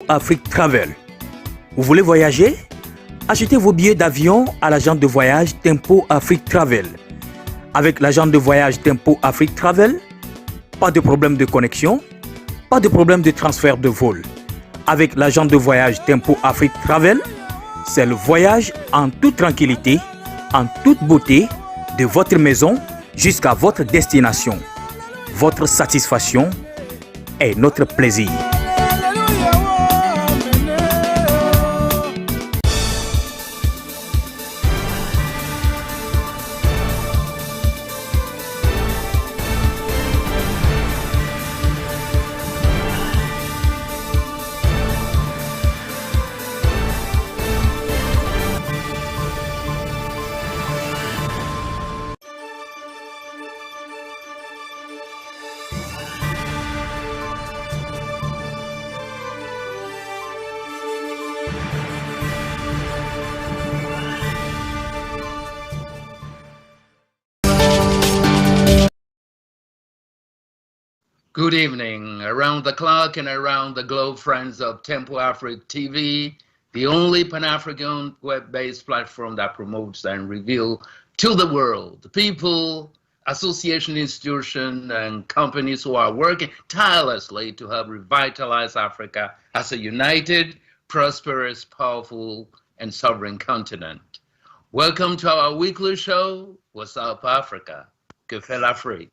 Afrique Travel. Vous voulez voyager? Achetez vos billets d'avion à l'agent de voyage Tempo Afrique Travel. Avec l'agent de voyage Tempo Afrique Travel, pas de problème de connexion, pas de problème de transfert de vol. Avec l'agent de voyage Tempo Afrique Travel, c'est le voyage en toute tranquillité, en toute beauté, de votre maison jusqu'à votre destination. Votre satisfaction est notre plaisir. Good evening, around the clock and around the globe, friends of Tempo Africa TV, the only Pan-African web-based platform that promotes and reveals to the world the people, association, institutions, and companies who are working tirelessly to help revitalize Africa as a united, prosperous, powerful, and sovereign continent. Welcome to our weekly show, What's Up Africa? Que fait l'Afrique?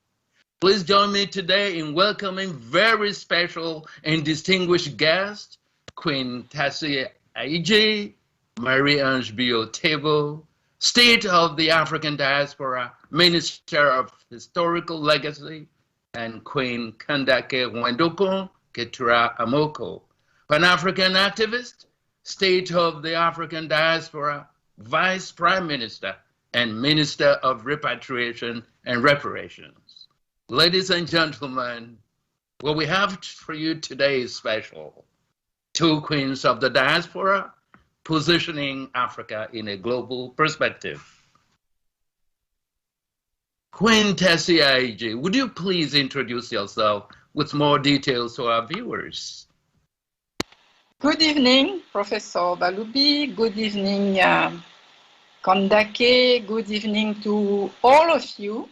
Please join me today in welcoming very special and distinguished guest, Queen Tassie Aiji, Marie-Ange Biotebo, State of the African Diaspora, Minister of Historical Legacy, and Queen Kandake Wendoko Ketura Amoko, Pan-African activist, State of the African Diaspora, Vice Prime Minister, and Minister of Repatriation and Reparations. Ladies and gentlemen, what we have for you today is special. Two queens of the diaspora positioning Africa in a global perspective. Queen Tassie Aiji, would you please introduce yourself with more details to our viewers? Good evening, Professor Balubi. Good evening, Kandake. Good evening to all of you.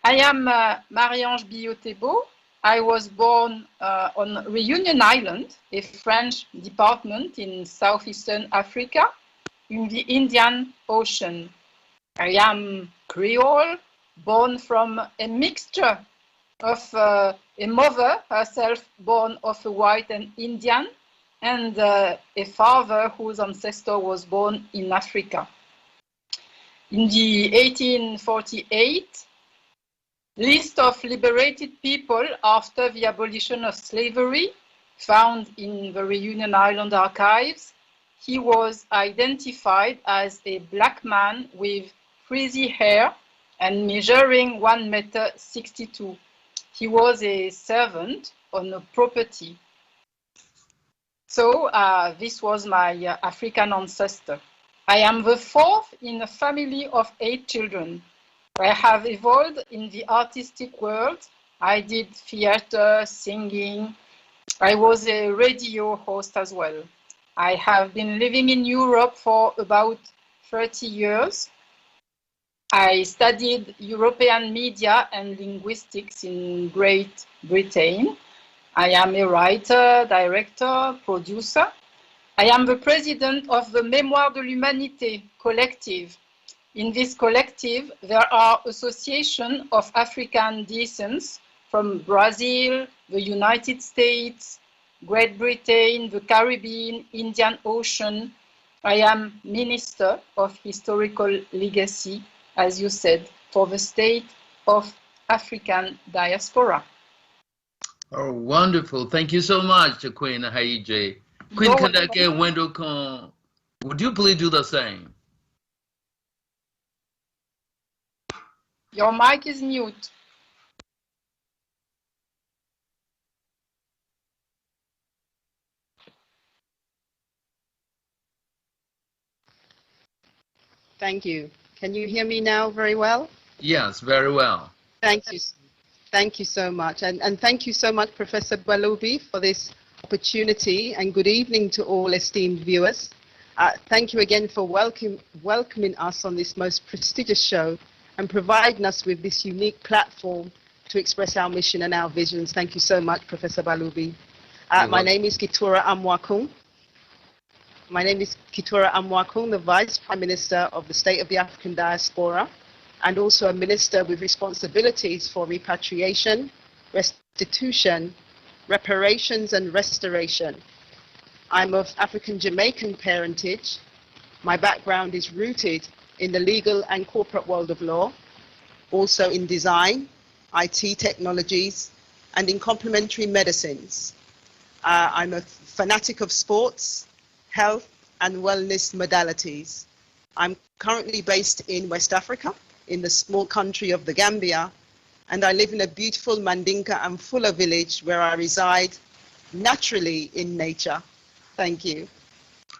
I am Marie-Ange Biotebo. I was born on Reunion Island, a French department in southeastern Africa, in the Indian Ocean. I am Creole, born from a mixture of a mother, herself born of a white and Indian, and a father whose ancestor was born in Africa. In the 1848, list of liberated people after the abolition of slavery, found in the Reunion Island archives, he was identified as a black man with frizzy hair and measuring 1.62 meters. He was a servant on a property. So this was my African ancestor. I am the fourth in a family of 8 children. I have evolved in the artistic world. I did theater, singing. I was a radio host as well. I have been living in Europe for about 30 years. I studied European media and linguistics in Great Britain. I am a writer, director, producer. I am the president of the Mémoire de l'Humanité collective. In this collective, there are associations of African descent from Brazil, the United States, Great Britain, the Caribbean, Indian Ocean. I am Minister of Historical Legacy, as you said, for the State of African Diaspora. Oh, wonderful. Thank you so much, Queen Aiji. Queen Kandake Wendoko, would you please do the same? Your mic is mute. Thank you. Can you hear me now very well? Yes, very well. Thank you. Thank you so much. And thank you so much, Professor Balubi, for this opportunity, and good evening to all esteemed viewers. Thank you again for welcoming us on this most prestigious show and providing us with this unique platform to express our mission and our visions. Thank you so much, Professor Balubi. My name is Kitura Amwakung. The Vice Prime Minister of the State of the African Diaspora, and also a minister with responsibilities for repatriation, restitution, reparations, and restoration. I'm of African Jamaican parentage. My background is rooted in the legal and corporate world of law, also in design, IT technologies, and in complementary medicines. I'm a fanatic of sports, health, and wellness modalities. I'm currently based in West Africa, in the small country of the Gambia, and I live in a beautiful Mandinka and Fula village where I reside naturally in nature. Thank you.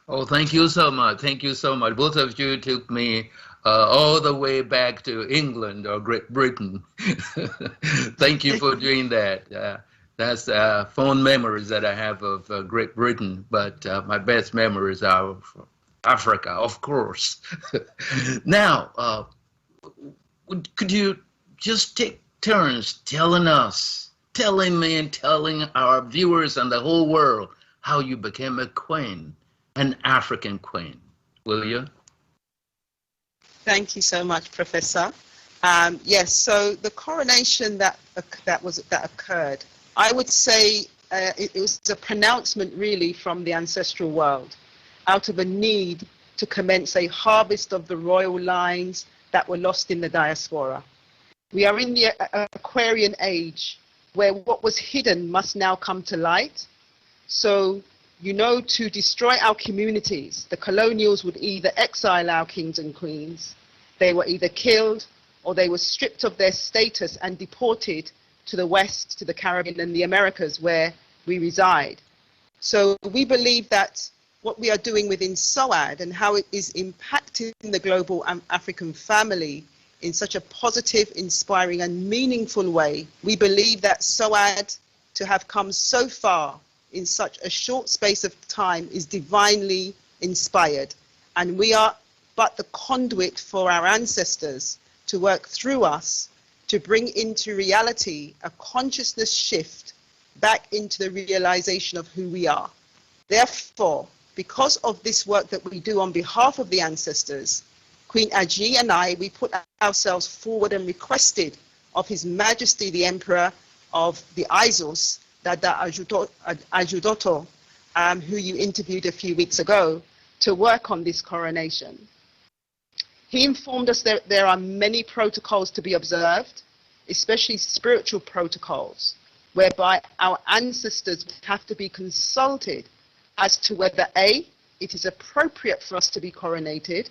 Oh, thank you so much. Thank you so much. Both of you took me all the way back to England or Great Britain. Thank you for doing that. That's fond memories that I have of Great Britain, but my best memories are of Africa, of course. Now, could you just take turns telling me and telling our viewers and the whole world how you became a queen, an African queen, will you? Thank you so much, Professor. Yes, so the coronation that occurred, I would say it was a pronouncement really from the ancestral world, out of a need to commence a harvest of the royal lines that were lost in the diaspora. We are in the Aquarian age, where what was hidden must now come to light. So, you know, to destroy our communities, the colonials would either exile our kings and queens, they were either killed, or they were stripped of their status and deported to the West, to the Caribbean and the Americas, where we reside. So we believe that what we are doing within SOAD and how it is impacting the global African family in such a positive, inspiring and meaningful way, we believe that SOAD, to have come so far in such a short space of time, is divinely inspired. And we are but the conduit for our ancestors to work through us to bring into reality a consciousness shift back into the realization of who we are. Therefore, because of this work that we do on behalf of the ancestors, Queen Aji and I, we put ourselves forward and requested of His Majesty the Emperor of the Isos, Dada Ajudoto, who you interviewed a few weeks ago, to work on this coronation. He informed us that there are many protocols to be observed, especially spiritual protocols, whereby our ancestors have to be consulted as to whether A, it is appropriate for us to be coronated,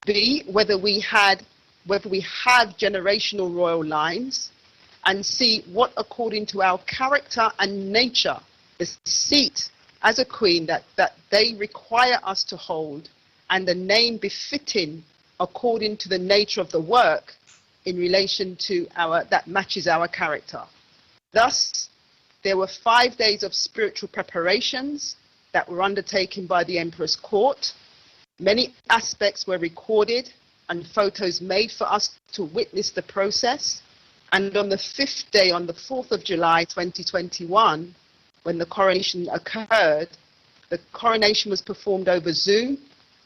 B, whether we have generational royal lines, and C, what according to our character and nature, the seat as a queen that they require us to hold, and the name befitting according to the nature of the work in relation to that matches our character. Thus, there were 5 days of spiritual preparations that were undertaken by the Emperor's court. Many aspects were recorded and photos made for us to witness the process. And on the 5th day, on the 4th of July 2021, when the coronation occurred, the coronation was performed over Zoom,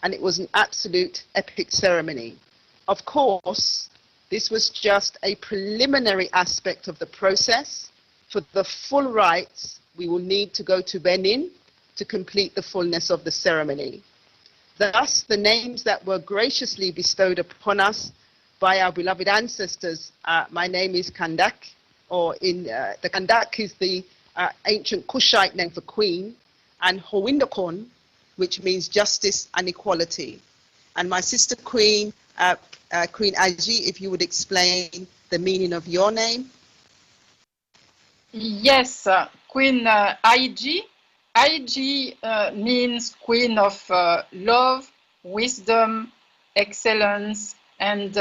and it was an absolute epic ceremony. Of course, this was just a preliminary aspect of the process. For the full rites, we will need to go to Benin to complete the fullness of the ceremony. Thus, the names that were graciously bestowed upon us by our beloved ancestors, my name is Kandak, or the Kandak is the ancient Kushite name for queen, and Howindokon, which means justice and equality. And my sister Queen, Queen Aji, if you would explain the meaning of your name. Yes, Queen Aji. Aji means Queen of love, wisdom, excellence, and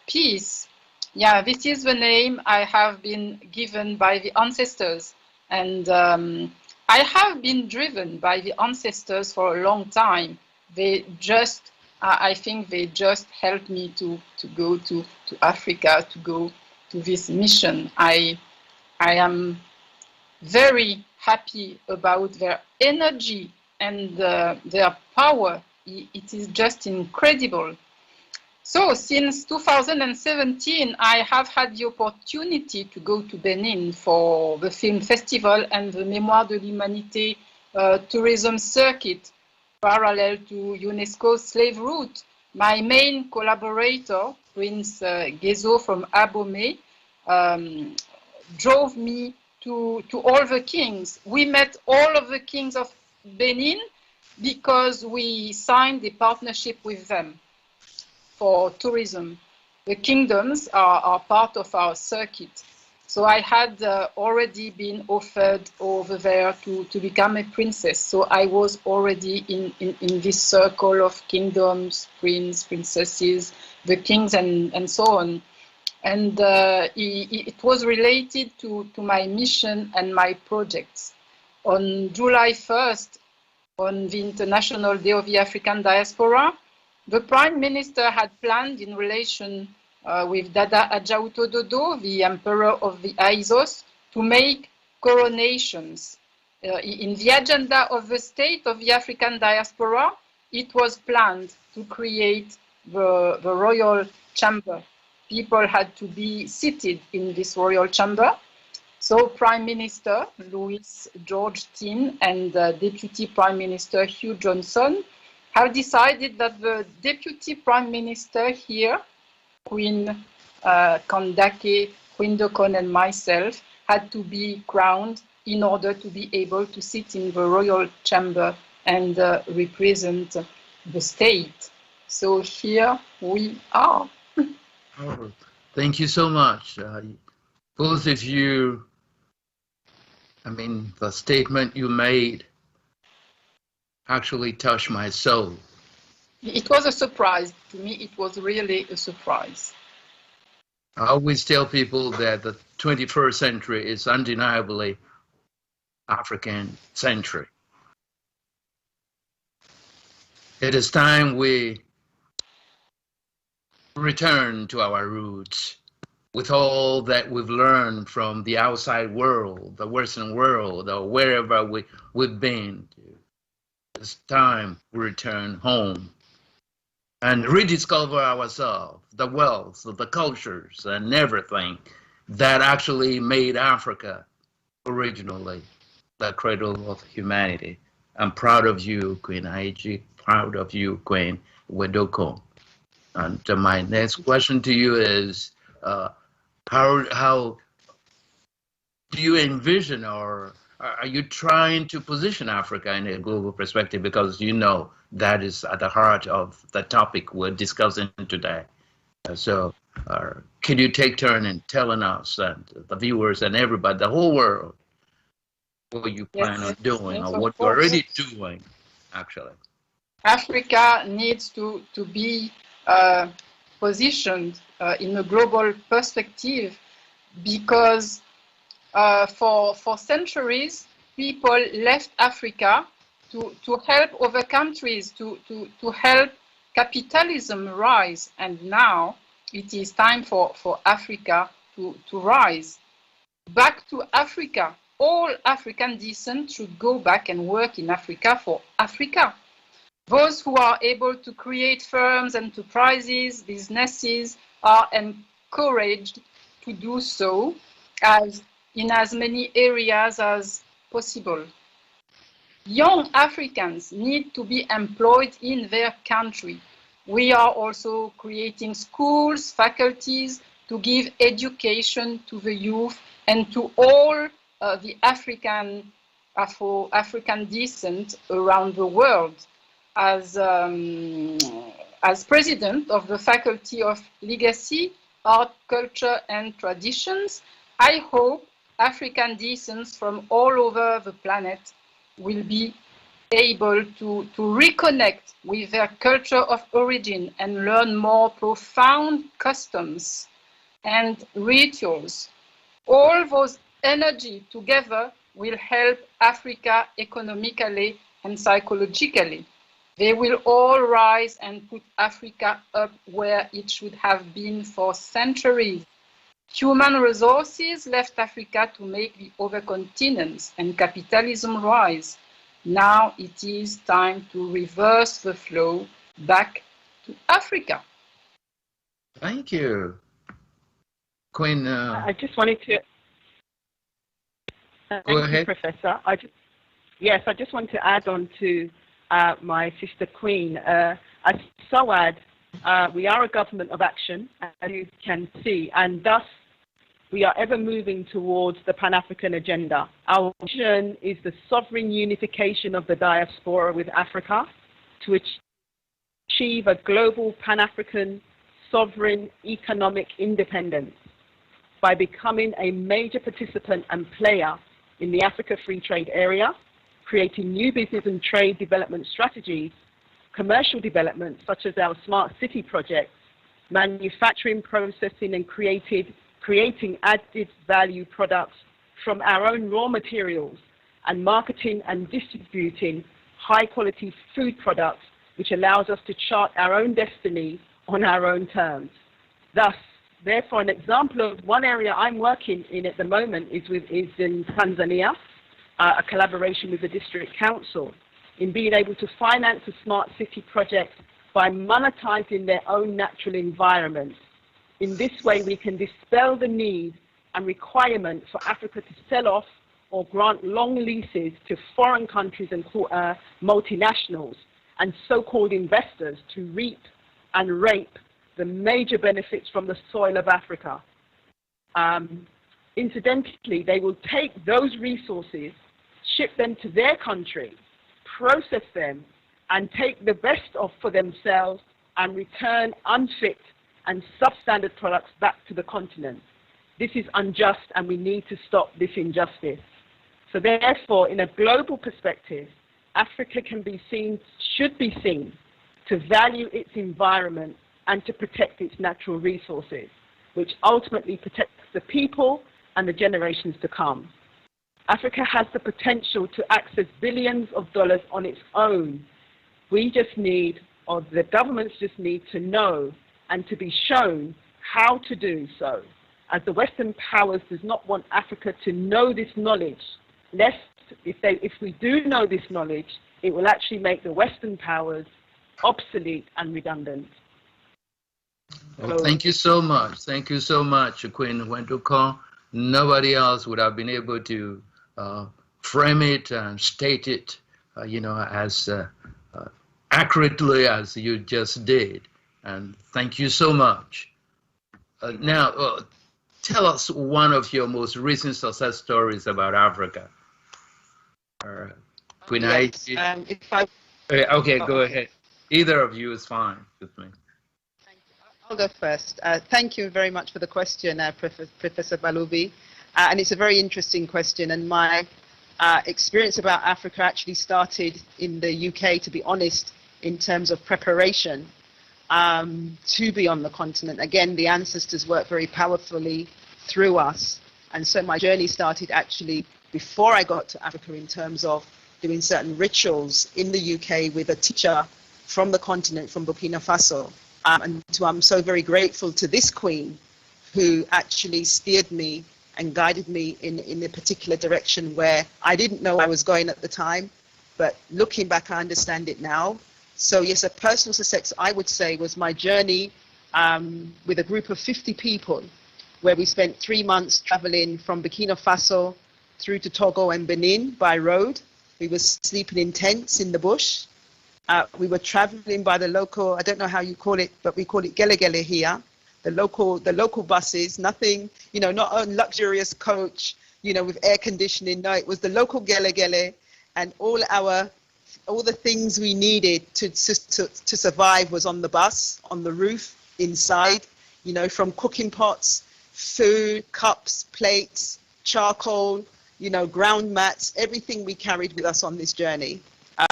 peace. Yeah, this is the name I have been given by the ancestors. And I have been driven by the ancestors for a long time. They just, I think they just helped me to go to Africa, to go to this mission. I am very happy about their energy and their power. It is just incredible. So since 2017, I have had the opportunity to go to Benin for the film festival and the Mémoire de l'Humanité tourism circuit, parallel to UNESCO's slave route. My main collaborator, Prince Gezo from Abomey, drove me to all the kings. We met all of the kings of Benin because we signed a partnership with them for tourism. The kingdoms are part of our circuit. So I had already been offered over there to become a princess. So I was already in this circle of kingdoms, princesses, the kings, and so on. And it was related to my mission and my projects. On July 1st, on the International Day of the African Diaspora, the Prime Minister had planned, in relation with Dada Adjauto Dodo, the Emperor of the Aizos, to make coronations. In the agenda of the State of the African Diaspora, it was planned to create the royal chamber. People had to be seated in this royal chamber. So Prime Minister Louis George Tin and Deputy Prime Minister Hugh Johnson have decided that the Deputy Prime Minister here, Queen Kandake, Queen Dokon and myself, had to be crowned in order to be able to sit in the royal chamber and represent the state. So here we are. Oh, thank you so much. Both of you, I mean, the statement you made actually touched my soul. It was a surprise. To me, it was really a surprise. I always tell people that the 21st century is undeniably African century. It is time we return to our roots with all that we've learned from the outside world, the Western world, or wherever we've been. It's time we return home and rediscover ourselves, the wealth, the cultures, and everything that actually made Africa originally the cradle of humanity. I'm proud of you, Queen Aiji, proud of you, Queen Wedoko. And my next question to you is, how do you envision, or are you trying to position Africa in a global perspective? Because you know that is at the heart of the topic we're discussing today. So can you take turn in telling us and the viewers and everybody, the whole world, what you plan on doing, yes, or what you're already doing, actually? Africa needs to be positioned in a global perspective, because for centuries, people left Africa to help other countries, to help capitalism rise. And now it is time for Africa to rise. Back to Africa. All African descent should go back and work in Africa for Africa. Those who are able to create firms, enterprises, businesses are encouraged to do so in as many areas as possible. Young Africans need to be employed in their country. We are also creating schools, faculties to give education to the youth and to all the African descent around the world. As president of the Faculty of Legacy, Art, Culture and Traditions, I hope African descents from all over the planet will be able to reconnect with their culture of origin and learn more profound customs and rituals. All those energy together will help Africa economically and psychologically. They will all rise and put Africa up where it should have been for centuries. Human resources left Africa to make the other continents and capitalism rise. Now it is time to reverse the flow back to Africa. Thank you. Queen. I just wanted to. Go ahead. You, Professor. I just want to add on to my sister Queen. As SOAD, we are a government of action, as you can see, and thus we are ever moving towards the Pan-African agenda. Our vision is the sovereign unification of the diaspora with Africa to achieve a global Pan-African sovereign economic independence by becoming a major participant and player in the Africa Free Trade Area, creating new business and trade development strategies, commercial development such as our smart city projects, manufacturing, processing and creating added value products from our own raw materials, and marketing and distributing high quality food products, which allows us to chart our own destiny on our own terms. Thus, therefore, an example of one area I'm working in at the moment is in Tanzania, a collaboration with the district council in being able to finance a smart city project by monetizing their own natural environment. In this way, we can dispel the need and requirement for Africa to sell off or grant long leases to foreign countries and multinationals and so-called investors to reap and rape the major benefits from the soil of Africa. Incidentally, they will take those resources, ship them to their country, process them, and take the best of for themselves and return unfit and substandard products back to the continent. This is unjust, and we need to stop this injustice. So therefore, in a global perspective, Africa should be seen to value its environment and to protect its natural resources, which ultimately protects the people and the generations to come. Africa has the potential to access billions of dollars on its own. We just need, or the governments just need to know and to be shown how to do so, as the Western powers does not want Africa to know this knowledge, lest if we do know this knowledge, it will actually make the Western powers obsolete and redundant. Well, thank you so much. Thank you so much, Queen Wendoko. Nobody else would have been able to frame it and state it, as accurately as you just did. And thank you so much. Now, tell us one of your most recent success stories about Africa. Queen Yes, okay, go ahead. Either of you is fine with me. I'll go first. Thank you very much for the question, Professor Balubi. And it's a very interesting question. And my experience about Africa actually started in the UK, to be honest, in terms of preparation to be on the continent. Again, the ancestors worked very powerfully through us. And so my journey started actually before I got to Africa in terms of doing certain rituals in the UK with a teacher from the continent, from Burkina Faso. And so I'm so very grateful to this queen who actually steered me and guided me in a particular direction where I didn't know I was going at the time, but looking back, I understand it now. So yes, a personal success, I would say, was my journey with a group of 50 people, where we spent 3 months traveling from Burkina Faso through to Togo and Benin by road. We were sleeping in tents in the bush. We were traveling by the local, I don't know how you call it, but we call it gele gele here. The local buses, nothing, not a luxurious coach, with air conditioning. No, it was the local gele gele, and all the things we needed to survive was on the bus, on the roof, inside, from cooking pots, food, cups, plates, charcoal, ground mats, everything we carried with us on this journey.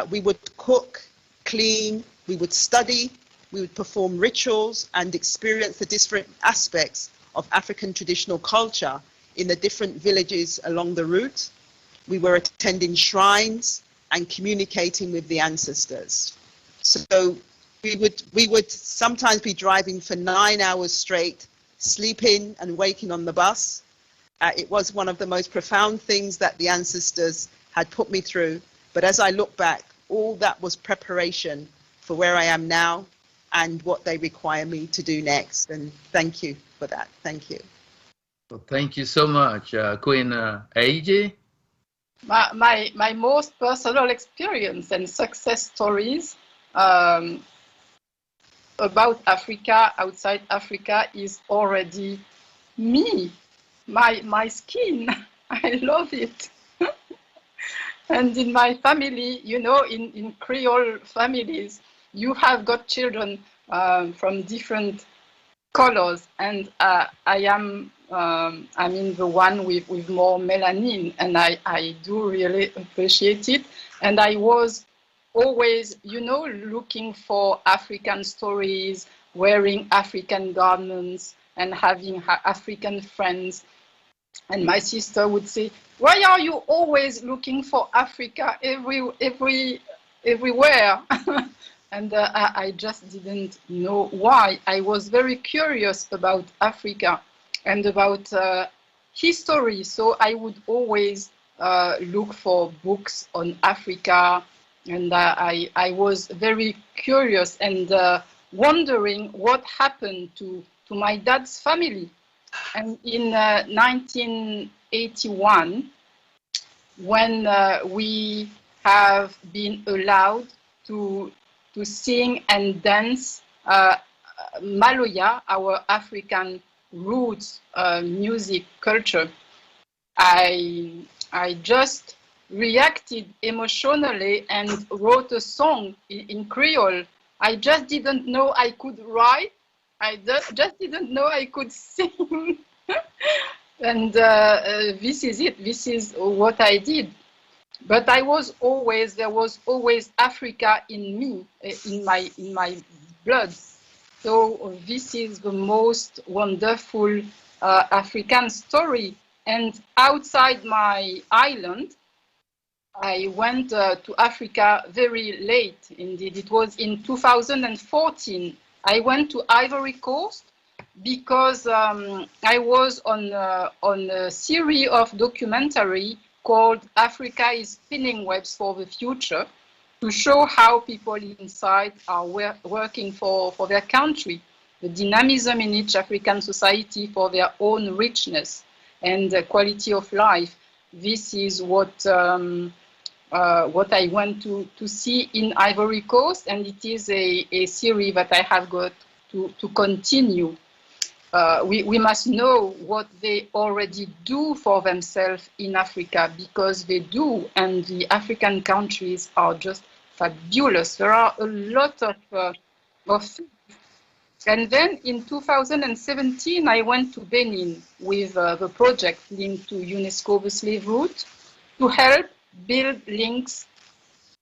We would cook, clean, we would study, we would perform rituals and experience the different aspects of African traditional culture in the different villages along the route. we were attending shrines and communicating with the ancestors. So we would sometimes be driving for 9 hours straight, sleeping and waking on the bus. It was one of the most profound things that the ancestors had put me through. But as I look back, all that was preparation for where I am now and what they require me to do next. And thank you for that. Thank you. Well, thank you so much, Queen AJ. My most personal experience and success stories about Africa, outside Africa, is already me, my skin. I love it. And in my family, you know, in Creole families, you have got children from different colors, and I am the one with more melanin, and I do really appreciate it. And I was always, you know, looking for African stories, wearing African garments, and having African friends. And my sister would say, "Why are you always looking for Africa everywhere?" And I just didn't know why. I was very curious about Africa and about history. So I would always look for books on Africa. And I was very curious and wondering what happened to my dad's family. And in 1981, when we have been allowed to sing and dance Maloya, our African roots music culture, I just reacted emotionally and wrote a song in Creole. I just didn't know I could write. I just didn't know I could sing. And this is it. This is what I did. But there was always Africa in me, in my blood. So this is the most wonderful African story. And outside my island, I went to Africa very late. Indeed, it was in 2014. I went to Ivory Coast because I was on a series of documentary called Africa is Spinning Webs for the Future, to show how people inside are working for their country, the dynamism in each African society for their own richness and the quality of life. This is what I went to see in Ivory Coast, and it is a series that I have got to continue. We must know what they already do for themselves in Africa, because they do, and the African countries are just fabulous. There are a lot of and then in 2017, I went to Benin with the project linked to UNESCO The Slave Route to help build links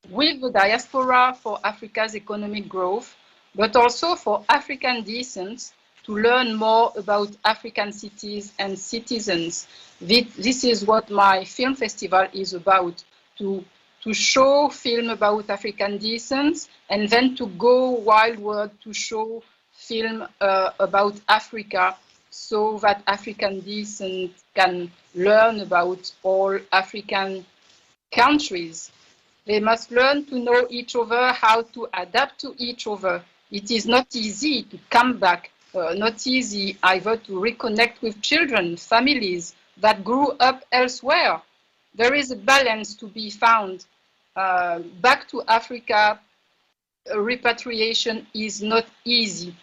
with the diaspora for Africa's economic growth, but also for African descent to learn more about African cities and citizens. This is what my film festival is about, to show film about African descent, and then to go wildward to show film about Africa, so that African descent can learn about all African countries. They must learn to know each other, how to adapt to each other. It is not easy to come back, not easy either to reconnect with children, families that grew up elsewhere. There is a balance to be found. Back to Africa, repatriation is not easy.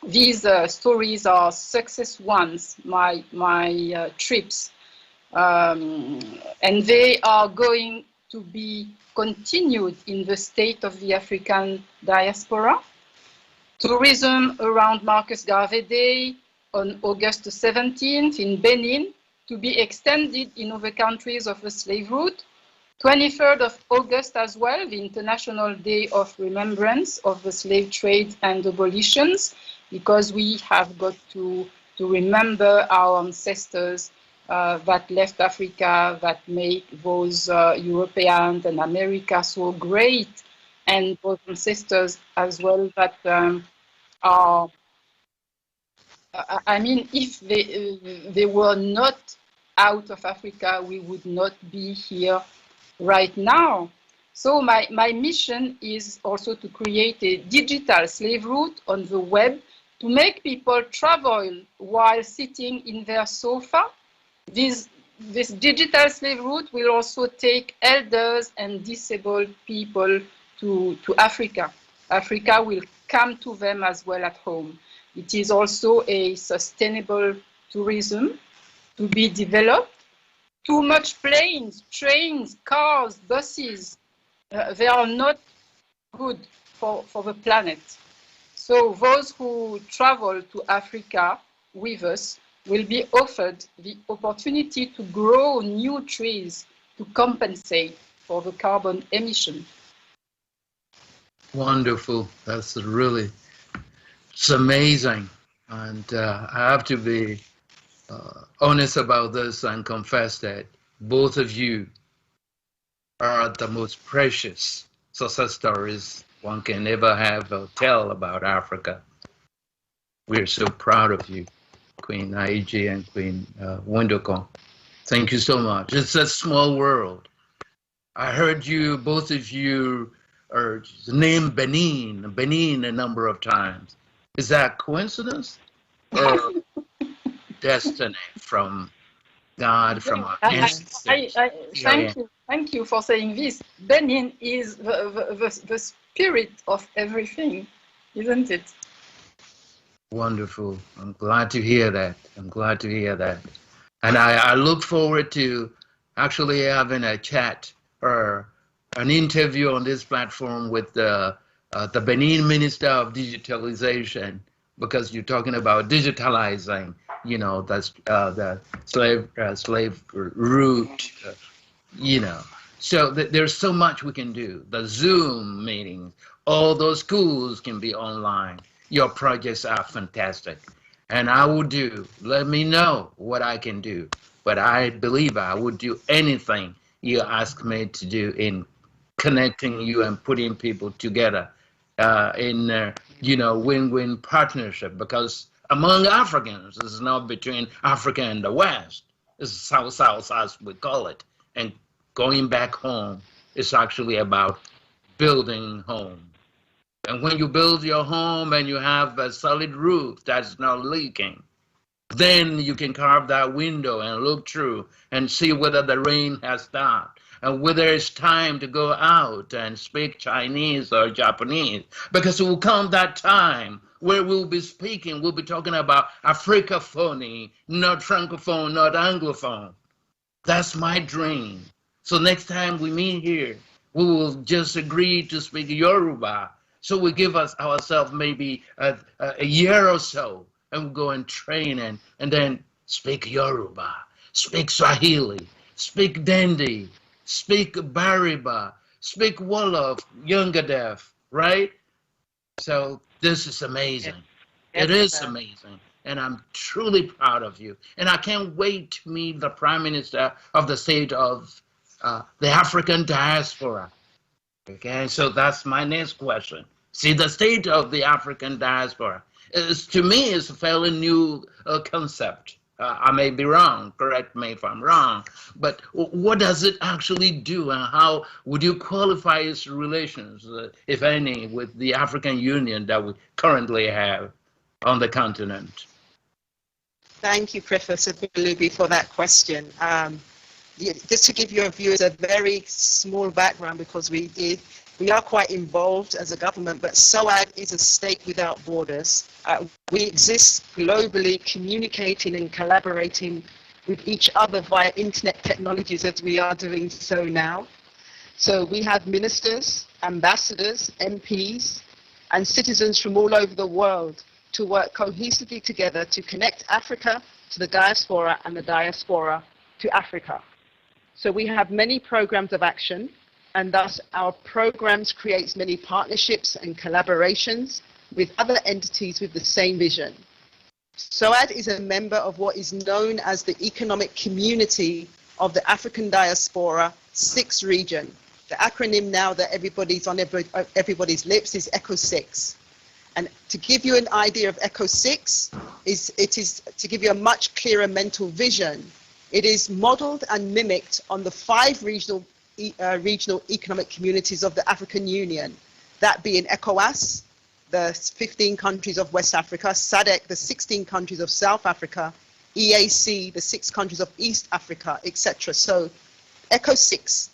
These stories are success ones, my trips. And they are going to be continued in the state of the African diaspora. Tourism around Marcus Garvey Day on August 17th in Benin, to be extended in other countries of the slave route. 23rd of August as well, the International Day of Remembrance of the Slave Trade and Abolitions, because we have got to remember our ancestors that left Africa, that make those Europeans and America so great, and those ancestors as well that are, I mean, if they were not out of Africa, we would not be here right now. So my mission is also to create a digital slave route on the web to make people travel while sitting in their sofa. This digital slave route will also take elders and disabled people to Africa. Africa will come to them as well at home. It is also a sustainable tourism to be developed. Too much planes, trains, cars, buses, they are not good for the planet. So those who travel to Africa with us will be offered the opportunity to grow new trees to compensate for the carbon emission. Wonderful. That's really, it's amazing. And I have to be honest about this and confess that both of you are the most precious success stories one can ever have or tell about Africa. We're so proud of you, Queen Aiji and Queen Wendoko. Thank you so much. It's a small world. I heard you, both of you, are named Benin a number of times. Is that coincidence or destiny from God, from our ancestors? Thank you for saying this. Benin is the spirit of everything, isn't it? Wonderful. I'm glad to hear that. I'm glad to hear that. And I look forward to actually having a chat or an interview on this platform with the Benin Minister of Digitalization, because you're talking about digitalizing, you know, that's the slave route, you know. So there's so much we can do. The Zoom meetings, all those schools can be online. Your projects are fantastic. And I will do, let me know what I can do. But I believe I would do anything you ask me to do in connecting you and putting people together in, you know, win-win partnership. Because among Africans, it's not between Africa and the West. It's South-South, as we call it. And going back home is actually about building home. And when you build your home and you have a solid roof that's not leaking, then you can carve that window and look through and see whether the rain has stopped and whether it's time to go out and speak Chinese or Japanese. Because it will come that time where we'll be speaking, we'll be talking about Africaphony, not Francophone, not Anglophone. That's my dream. So next time we meet here, we will just agree to speak Yoruba. So we give ourselves maybe a year or so and we go and train and then speak Yoruba, speak Swahili, speak Dendi, speak Bariba, speak Wolof, Yungadef, right? So this is amazing. It is amazing. And I'm truly proud of you. And I can't wait to meet the Prime Minister of the state of the African diaspora. Okay, so that's my next question. See, the state of the African diaspora is, to me, is a fairly new concept. I may be wrong, correct me if I'm wrong, but what does it actually do and how would you qualify its relations, if any, with the African Union that we currently have on the continent? Thank you, Professor Belubi, for that question. Just to give your viewers a very small background, because we are quite involved as a government, but SOAD is a state without borders. We exist globally, communicating and collaborating with each other via internet technologies as we are doing so now. So we have ministers, ambassadors, MPs, and citizens from all over the world to work cohesively together to connect Africa to the diaspora and the diaspora to Africa. So we have many programs of action, and thus our programs create many partnerships and collaborations with other entities with the same vision. SOAD is a member of what is known as the Economic Community of the African Diaspora 6 region. The acronym now that everybody's on everybody's lips is ECO6. And to give you an idea of ECO6, it is to give you a much clearer mental vision. It is modeled and mimicked on the 5 regional economic communities of the African Union, that being ECOWAS, the 15 countries of West Africa, SADC, the 16 countries of South Africa, EAC, the 6 countries of East Africa, etc. So ECO6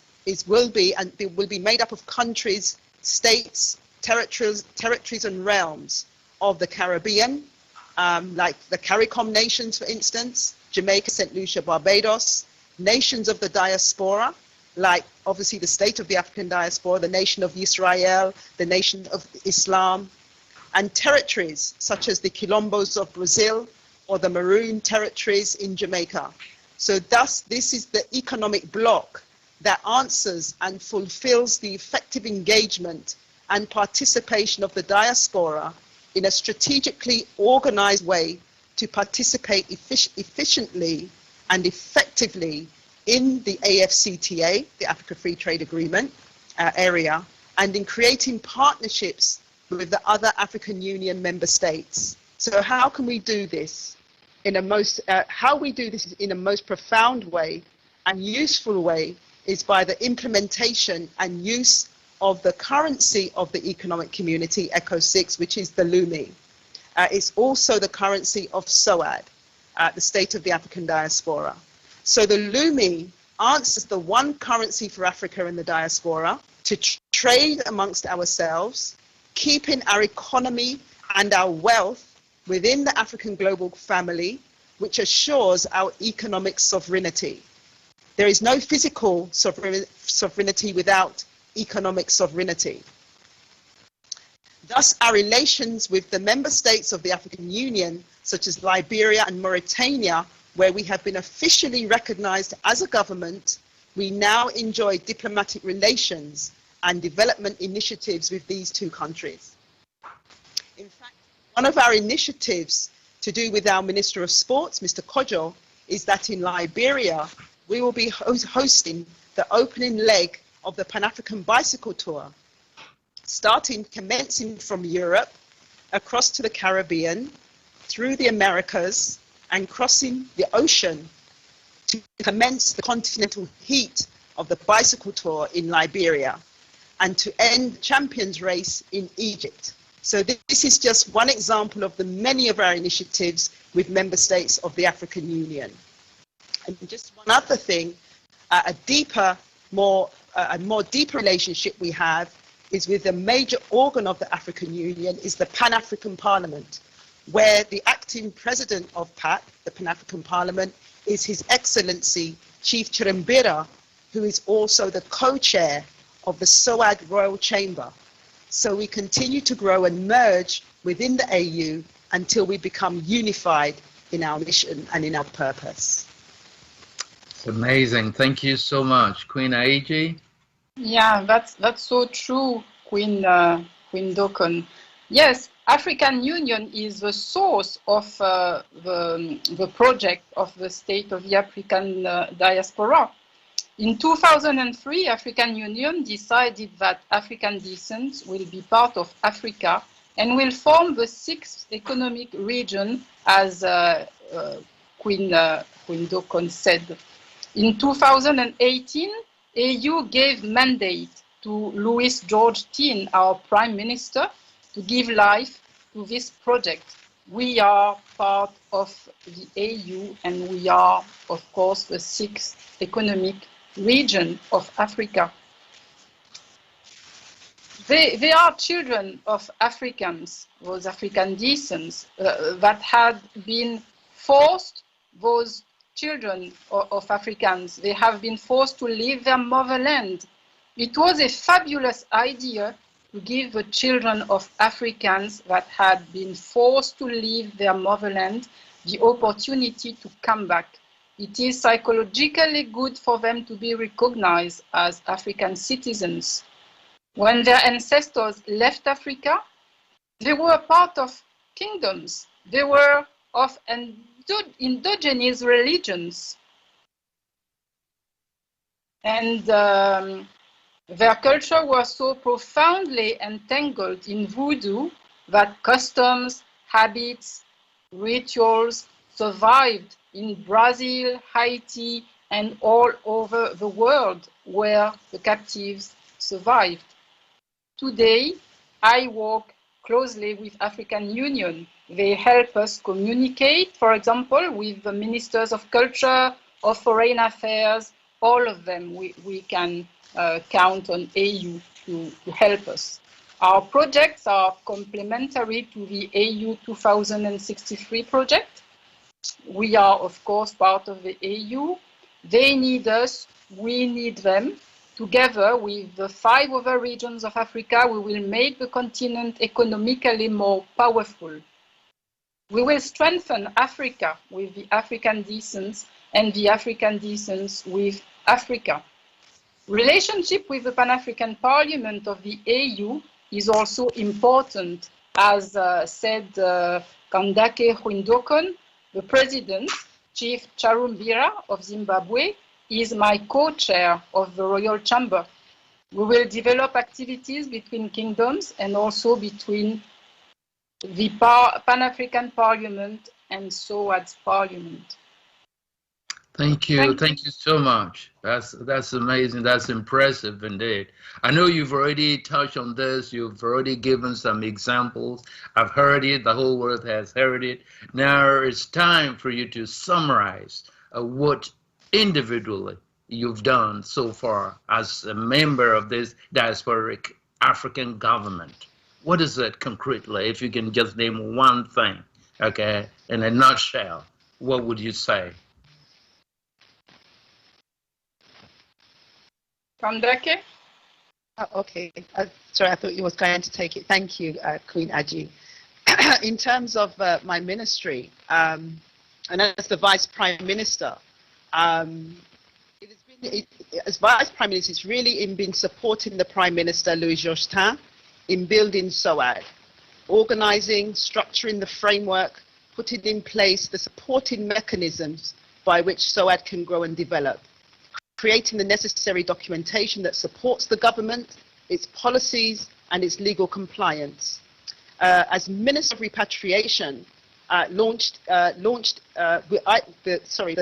will be made up of countries, states, territories and realms of the Caribbean, like the CARICOM nations, for instance, Jamaica, St. Lucia, Barbados, nations of the diaspora, like obviously the state of the African diaspora, the nation of Israel, the nation of Islam, and territories such as the Quilombos of Brazil or the Maroon territories in Jamaica. So thus, this is the economic bloc that answers and fulfills the effective engagement and participation of the diaspora in a strategically organized way to participate efficiently and effectively in the AfCFTA, the Africa Free Trade Agreement area, and in creating partnerships with the other African Union member states. So how can we do this in a most profound way and useful way is by the implementation and use of the currency of the economic community, ECO6, which is the Lumi. It's also the currency of SOAD, the state of the African diaspora. So the Lumi answers the one currency for Africa and the diaspora to trade amongst ourselves, keeping our economy and our wealth within the African global family, which assures our economic sovereignty. There is no physical sovereignty without economic sovereignty. Thus, our relations with the member states of the African Union, such as Liberia and Mauritania, where we have been officially recognized as a government, we now enjoy diplomatic relations and development initiatives with these 2 countries. In fact, one of our initiatives to do with our Minister of Sports, Mr. Kojo, is that in Liberia, we will be hosting the opening leg of the Pan-African Bicycle Tour, commencing from Europe, across to the Caribbean, through the Americas, and crossing the ocean to commence the continental heat of the bicycle tour in Liberia, and to end the Champions Race in Egypt. So this is just one example of the many of our initiatives with member states of the African Union. And just one other thing, a more deeper relationship we have is with the major organ of the African Union, is the Pan-African Parliament, where the acting president of PAC, the Pan-African Parliament, is His Excellency Chief Chirembira, who is also the co-chair of the SOAD Royal Chamber. So we continue to grow and merge within the AU until we become unified in our mission and in our purpose. It's amazing. Thank you so much. Queen Aiji? Yeah, that's so true, Queen Dokon. Yes, African Union is the source of the project of the State of the African Diaspora. In 2003, African Union decided that African descent will be part of Africa and will form the 6th economic region, as Queen Dokon said. In 2018, AU gave mandate to Louis George Tin, our Prime Minister, to give life to this project. We are part of the AU and we are, of course, the 6th economic region of Africa. They are children of Africans, those African descents, that had been forced, those children of Africans, they have been forced to leave their motherland. It was a fabulous idea to give the children of Africans that had been forced to leave their motherland the opportunity to come back. It is psychologically good for them to be recognized as African citizens. When their ancestors left Africa, they were part of kingdoms. They were of indigenous religions. And their culture was so profoundly entangled in voodoo that customs, habits, rituals survived in Brazil, Haiti, and all over the world where the captives survived. Today, I work closely with African Union. They help us communicate, for example, with the ministers of culture, of foreign affairs, all of them. We can count on AU to help us. Our projects are complementary to the AU 2063 project. We are, of course, part of the AU. They need us, we need them. Together with the 5 other regions of Africa, we will make the continent economically more powerful. We will strengthen Africa with the African descents and the African descents with Africa. Relationship with the Pan-African Parliament of the AU is also important, as said Kandake Huindokon, the President, Chief Charumbira of Zimbabwe, is my co-chair of the Royal Chamber. We will develop activities between kingdoms and also between the Pan-African Parliament and SOAD's Parliament. Thank you so much. That's amazing. That's impressive indeed. I know you've already touched on this. You've already given some examples. I've heard it. The whole world has heard it. Now it's time for you to summarize what individually you've done so far as a member of this diasporic African government. What is it concretely? If you can just name one thing, okay, in a nutshell, what would you say? Kandake? Okay, sorry, I thought you was going to take it. Thank you, Queen Aji. In terms of my ministry, and as the Vice Prime Minister, as Vice Prime Minister, it's really been supporting the Prime Minister, Louis Jospin, in building SOAD, organizing, structuring the framework, putting in place the supporting mechanisms by which SOAD can grow and develop, creating the necessary documentation that supports the government, its policies, and its legal compliance. As Minister of Repatriation, the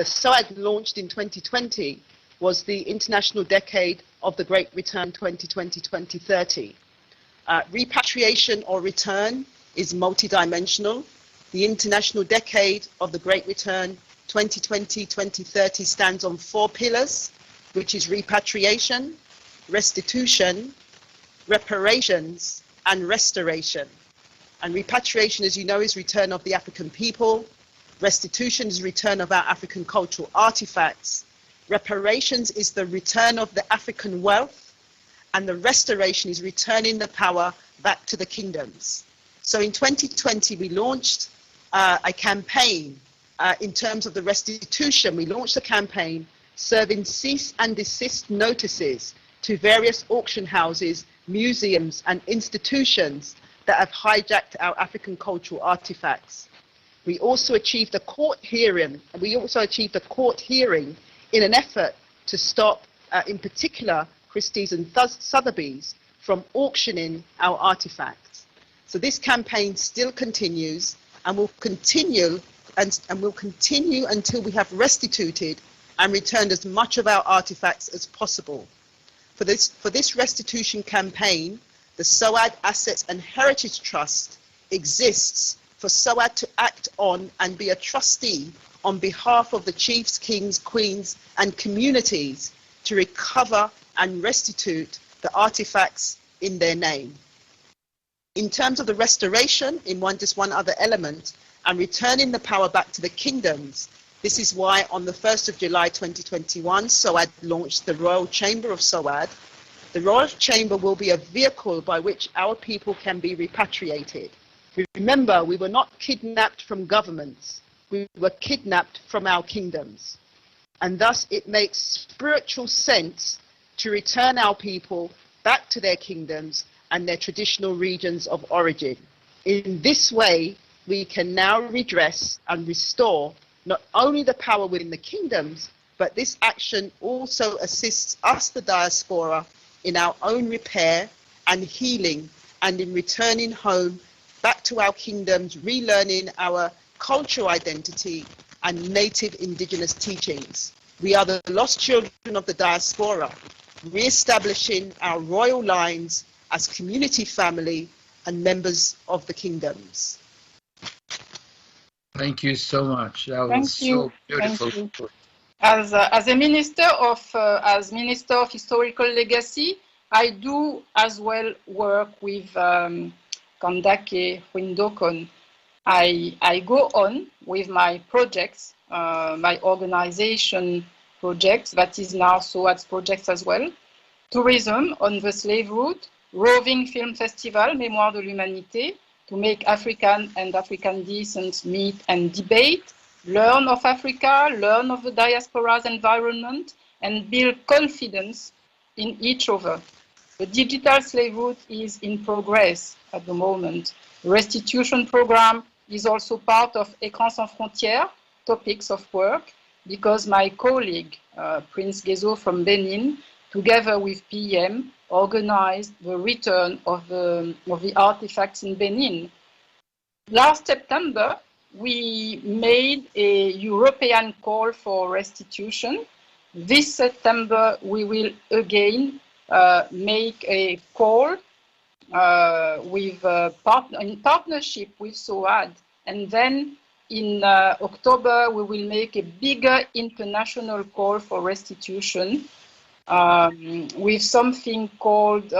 SOAD launched in 2020 was the International Decade of the Great Return 2020-2030. Repatriation or return is multidimensional. The International Decade of the Great Return 2020-2030 stands on 4 pillars, which is repatriation, restitution, reparations, and restoration. And repatriation, as you know, is return of the African people. Restitution is return of our African cultural artifacts. Reparations is the return of the African wealth. And the restoration is returning the power back to the kingdoms. So in 2020, we launched a campaign in terms of the restitution. We launched a campaign serving cease and desist notices to various auction houses, museums, and institutions that have hijacked our African cultural artifacts. We also achieved a court hearing. In an effort to stop, in particular, Christie's and Sotheby's from auctioning our artifacts. So this campaign still continues and will continue until we have restituted and returned as much of our artifacts as possible. For this restitution campaign, the SOAD Assets and Heritage Trust exists for SOAD to act on and be a trustee on behalf of the chiefs, kings, queens, and communities to recover and restitute the artifacts in their name. In terms of the restoration, just one other element, and returning the power back to the kingdoms, this is why on the 1st of July 2021, SOAD launched the Royal Chamber of SOAD. The Royal Chamber will be a vehicle by which our people can be repatriated. Remember, we were not kidnapped from governments. We were kidnapped from our kingdoms. And thus it makes spiritual sense to return our people back to their kingdoms and their traditional regions of origin. In this way, we can now redress and restore not only the power within the kingdoms, but this action also assists us, the diaspora, in our own repair and healing, and in returning home back to our kingdoms, relearning our cultural identity and native indigenous teachings. We are the lost children of the diaspora, re-establishing our royal lines as community family and members of the kingdoms. Thank you so much. That was Thank you. so beautiful. Thank you. As Minister of Historical Legacy, I do as well work with Kandake Windokon. I go on with my projects, my organization projects, that is now SOAD's projects as well. Tourism on the slave route, roving film festival, Mémoire de l'Humanité, to make African and African descent meet and debate, learn of Africa, learn of the diaspora's environment, and build confidence in each other. The digital slave route is in progress at the moment. The restitution program is also part of Écrans Sans Frontières topics of work, because my colleague, Prince Gezo from Benin, together with PM, organized the return of the artifacts in Benin. Last September, we made a European call for restitution. This September, we will again make a call in partnership with SOAD. And then in October, we will make a bigger international call for restitution with something called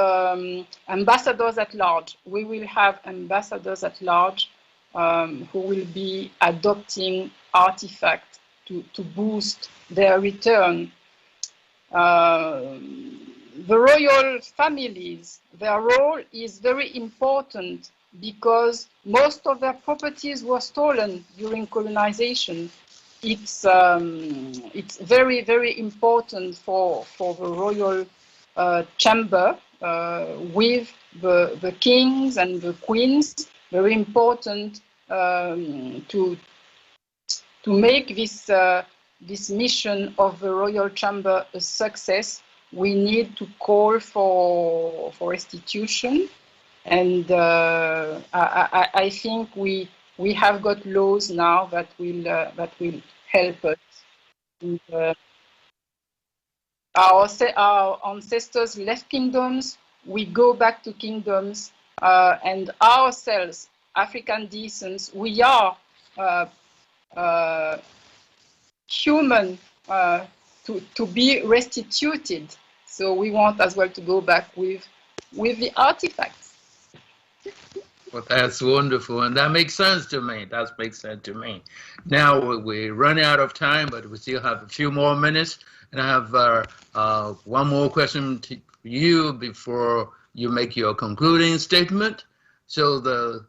ambassadors at large. We will have ambassadors at large who will be adopting artifacts to boost their return. The royal families, their role is very important because most of their properties were stolen during colonization. It's very, very important for the royal chamber with the kings and the queens. Very important to make this mission of the royal chamber a success. We need to call for restitution, and I think we have got laws now that will help us. And, our ancestors left kingdoms. We go back to kingdoms, and ourselves, African descents, we are human to be restituted. So we want as well to go back with the artifacts. Well, that's wonderful, and that makes sense to me. That makes sense to me. Now we're running out of time, but we still have a few more minutes, and I have one more question to you before you make your concluding statement. So the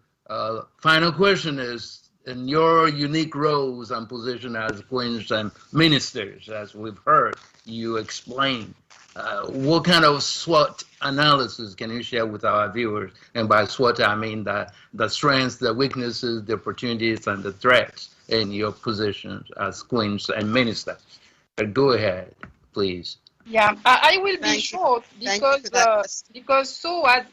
final question is, in your unique roles and position as queens and ministers, as we've heard you explain, what kind of SWOT analysis can you share with our viewers? And by SWOT, I mean the strengths, the weaknesses, the opportunities, and the threats in your positions as queens and ministers. Go ahead, please. Yeah, I will be short because SOAD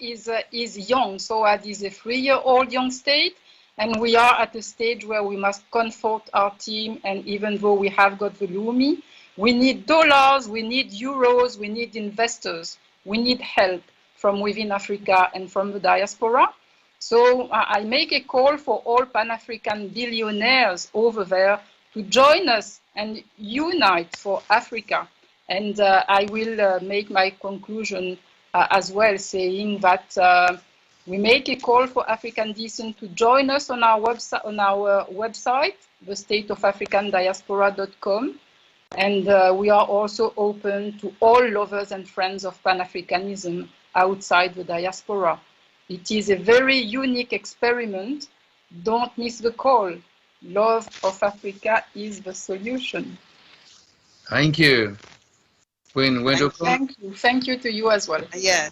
is young. SOAD is a 3-year-old young state, and we are at a stage where we must comfort our team. And even though we have got the Lumi, we need dollars, we need euros, we need investors, we need help from within Africa and from the diaspora. So I make a call for all Pan-African billionaires over there to join us and unite for Africa. And I will make my conclusion as well, saying that we make a call for African descent to join us on our website, the stateofafricandiaspora.com. And we are also open to all lovers and friends of Pan-Africanism outside the diaspora. It is a very unique experiment. Don't miss the call. Love of Africa is the solution. Thank you. Queen Wendoko. Thank you. Thank you to you as well. Yes.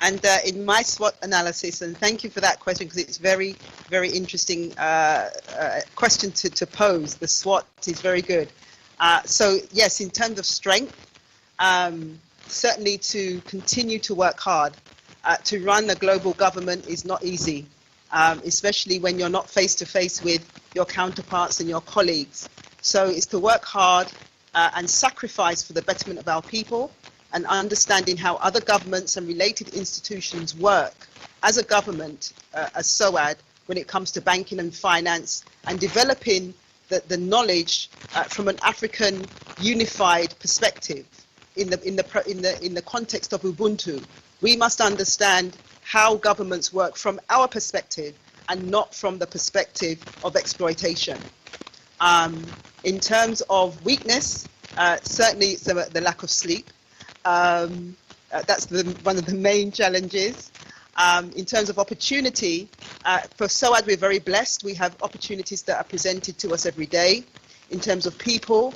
And in my SWOT analysis, and thank you for that question because it's very, very interesting question to pose. The SWOT is very good. So yes, in terms of strength, certainly to continue to work hard. To run a global government is not easy, especially when you're not face to face with your counterparts and your colleagues. So it's to work hard and sacrifice for the betterment of our people, and understanding how other governments and related institutions work as a government, as SOAD, when it comes to banking and finance, and developing the knowledge from an African unified perspective in the context of Ubuntu. We must understand how governments work from our perspective and not from the perspective of exploitation. In terms of weakness, certainly it's the lack of sleep. That's one of the main challenges. In terms of opportunity, for SOAD, we're very blessed. We have opportunities that are presented to us every day in terms of people,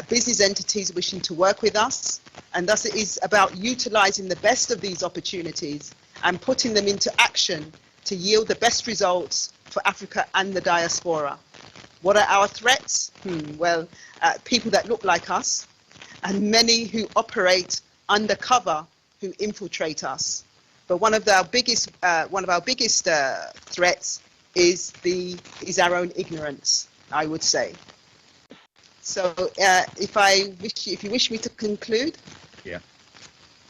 business entities wishing to work with us. And thus it is about utilizing the best of these opportunities and putting them into action to yield the best results for Africa and the diaspora. What are our threats? Well, people that look like us and many who operate undercover, who infiltrate us. But one of our biggest threats is our own ignorance, I would say. So, if you wish me to conclude. Yeah.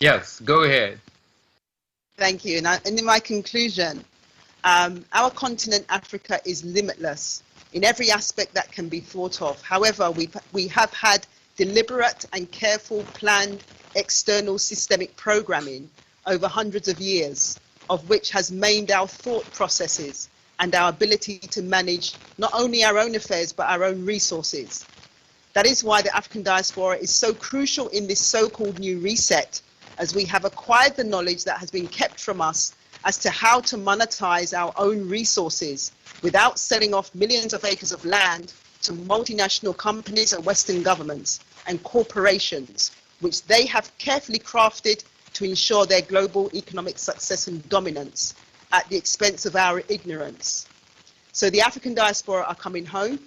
Yes, go ahead. Thank you. And in my conclusion, our continent, Africa, is limitless in every aspect that can be thought of. However, we have had deliberate and careful planned external systemic programming over hundreds of years, of which has maimed our thought processes and our ability to manage not only our own affairs, but our own resources. That is why the African diaspora is so crucial in this so-called new reset, as we have acquired the knowledge that has been kept from us as to how to monetize our own resources without selling off millions of acres of land to multinational companies and Western governments and corporations, which they have carefully crafted to ensure their global economic success and dominance at the expense of our ignorance. So the African diaspora are coming home,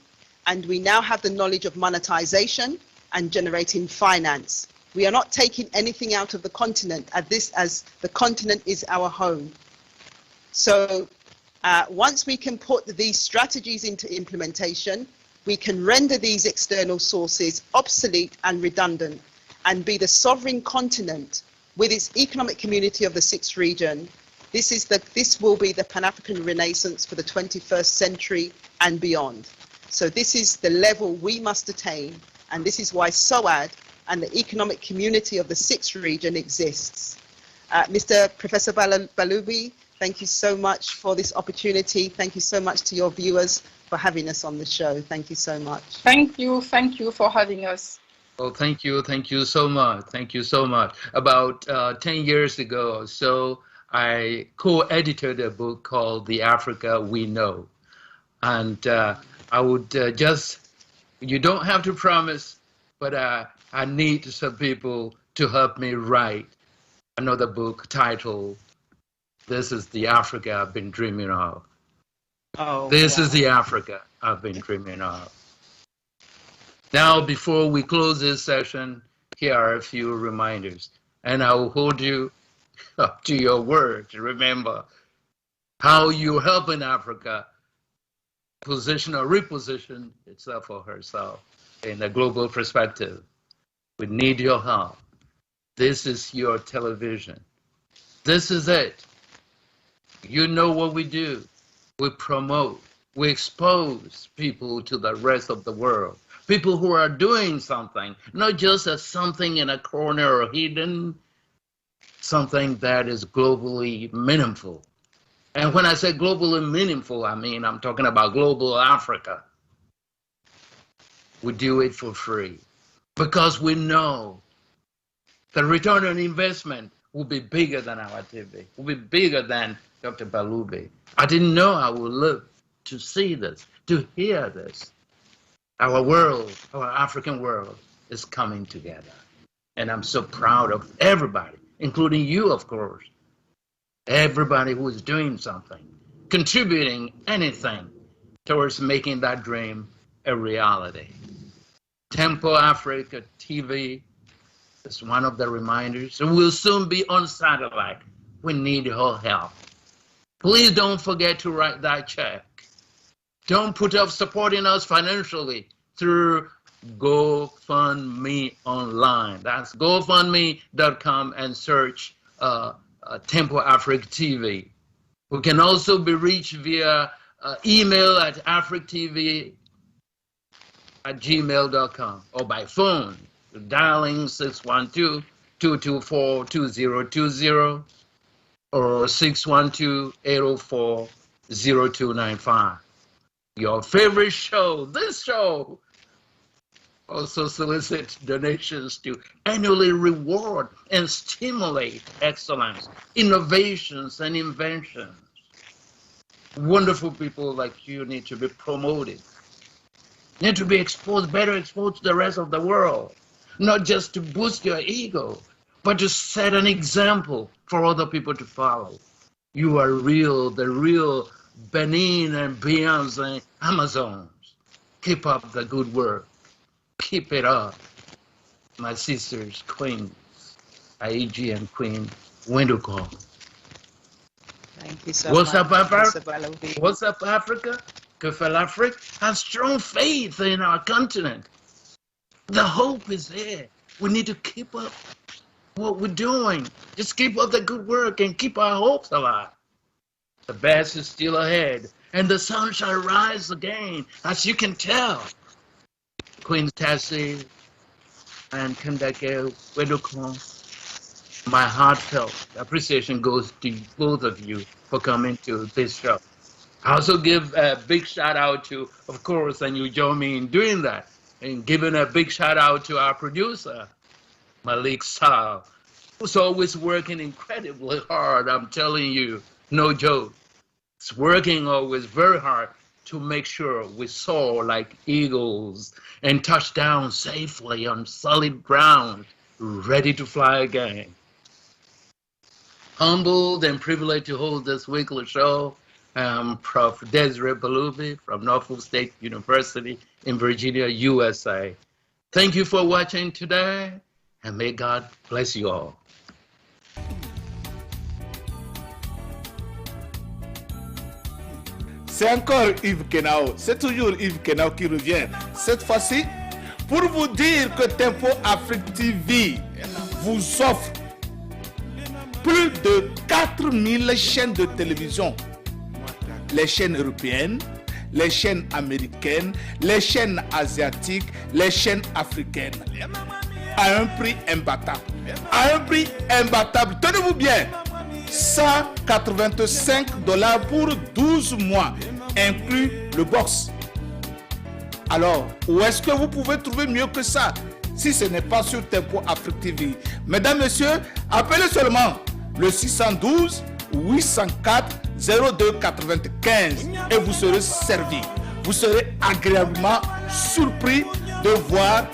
and we now have the knowledge of monetization and generating finance. We are not taking anything out of the continent as the continent is our home. So once we can put these strategies into implementation, we can render these external sources obsolete and redundant and be the sovereign continent with its economic community of the sixth region. This will be the Pan-African Renaissance for the 21st century and beyond. So this is the level we must attain, and this is why SOAD and the economic community of the sixth region exists. Mr. Professor Balubi, thank you so much for this opportunity. Thank you so much to your viewers for having us on the show. Thank you so much. Thank you for having us. Oh, thank you so much. Thank you so much. About 10 years ago or so, I co-edited a book called The Africa We Know. And I would you don't have to promise, but I need some people to help me write another book titled, This is the Africa I've Been Dreaming of. Oh, this wow. is the Africa I've been dreaming of. Now, before we close this session, here are a few reminders, and I will hold you up to your word to remember how you're helping Africa position or reposition itself or herself in a global perspective. We need your help. This is your television. This is it. You know what we do. We promote, we expose people to the rest of the world. People who are doing something, not just as something in a corner or hidden, something that is globally meaningful. And when I say globally meaningful, I mean I'm talking about global Africa. We do it for free because we know the return on investment will be bigger than our TV, will be bigger than Dr. Balubi. I didn't know I would live to see this, to hear this. Our world, our African world, is coming together. And I'm so proud of everybody, including you, of course, Everybody who is doing something, contributing anything towards making that dream a reality. Tempo Africa TV is one of the reminders. It will soon be on satellite. We need your help. Please don't forget to write that check. Don't put off supporting us financially through GoFundMe online. That's GoFundMe.com and search Tempo Africa TV. We can also be reached via email at africtv@gmail.com or by phone, dialing 612-224-2020 or 612-804-0295. Your favorite show, this show, also solicits donations to annually reward and stimulate excellence, innovations, and inventions. Wonderful people like you need to be promoted, need to be exposed, better exposed to the rest of the world, not just to boost your ego, but to set an example for other people to follow. You are real, the real Benin and Beyonce Amazons. Keep up the good work. Keep it up. My sisters, queens, Aiji and Queen Winduko. Thank you so What's much. up, Africa? Mr. Balobi. What's up, Africa? Que fait l'Afrique? Have strong faith in our continent. The hope is there. We need to keep up what we're doing. Just keep up the good work and keep our hopes alive. The best is still ahead, and the sun shall rise again, as you can tell. Queen Tassie and Kandake Wedokon, my heartfelt appreciation goes to both of you for coming to this show. I also give a big shout out to, of course, and you join me in doing that, and giving a big shout out to our producer, Malik Sal, who's always working incredibly hard. I'm telling you, no joke. It's working always very hard to make sure we soar like eagles and touch down safely on solid ground, ready to fly again. Humbled and privileged to hold this weekly show, I'm Prof. Desiree Balubi from Norfolk State University in Virginia, USA. Thank you for watching today, and may God bless you all. C'est encore Yves Kenao, c'est toujours Yves Kenao qui revient. Cette fois-ci, pour vous dire que Tempo Afrique TV vous offre plus de 4000 chaînes de télévision. Les chaînes européennes, les chaînes américaines, les chaînes asiatiques, les chaînes africaines. À un prix imbattable. À un prix imbattable. Tenez-vous bien. $185 pour 12 mois, inclus le box. Alors, où est-ce que vous pouvez trouver mieux que ça si ce n'est pas sur Tempo Afrique TV? Mesdames, Messieurs, appelez seulement le 612 804 0295 et vous serez servi. Vous serez agréablement surpris de voir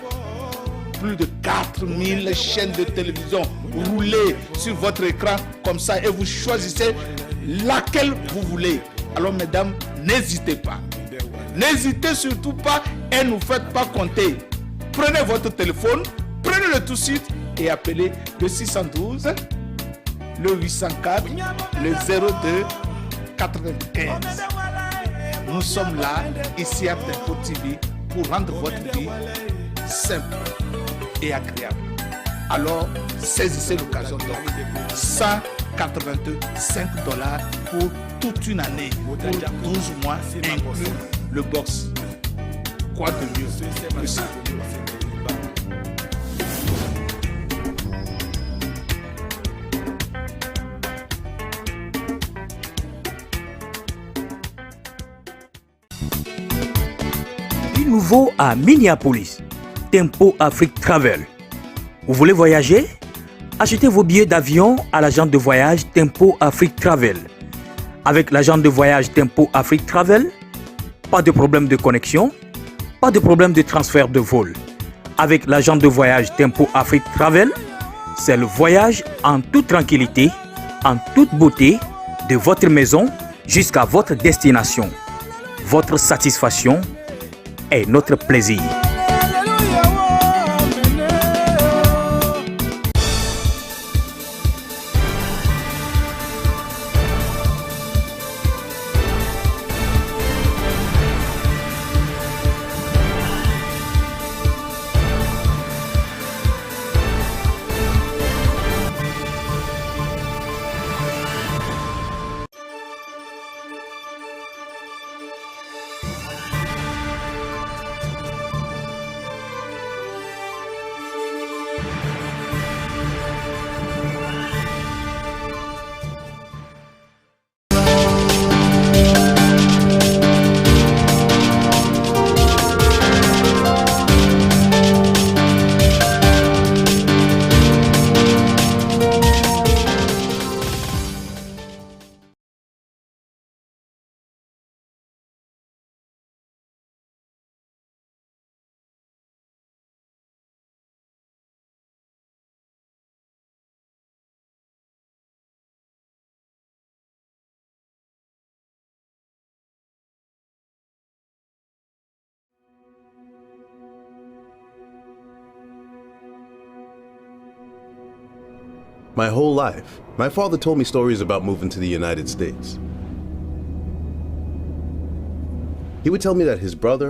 plus de 4000 chaînes de télévision rouler sur votre écran comme ça et vous choisissez laquelle vous voulez. Alors mesdames, n'hésitez pas. N'hésitez surtout pas et ne faites pas compter. Prenez votre téléphone, prenez le tout de suite et appelez le 612, le 804, le 02 95. Nous sommes là, ici à Tempo TV, pour rendre votre vie simple et agréable. Alors, saisissez l'occasion donc. $185 pour toute une année, pour 12 mois, inclus le box. Quoi de mieux que ça? Du nouveau à Minneapolis, Tempo Afrique Travel. Vous voulez voyager? Achetez vos billets d'avion à l'agence de voyage Tempo Afrique Travel. Avec l'agence de voyage Tempo Afrique Travel, pas de problème de connexion, pas de problème de transfert de vol. Avec l'agence de voyage Tempo Afrique Travel, c'est le voyage en toute tranquillité en toute beauté de votre maison jusqu'à votre destination. Votre satisfaction est notre plaisir. My whole life, my father told me stories about moving to the United States. He would tell me that his brother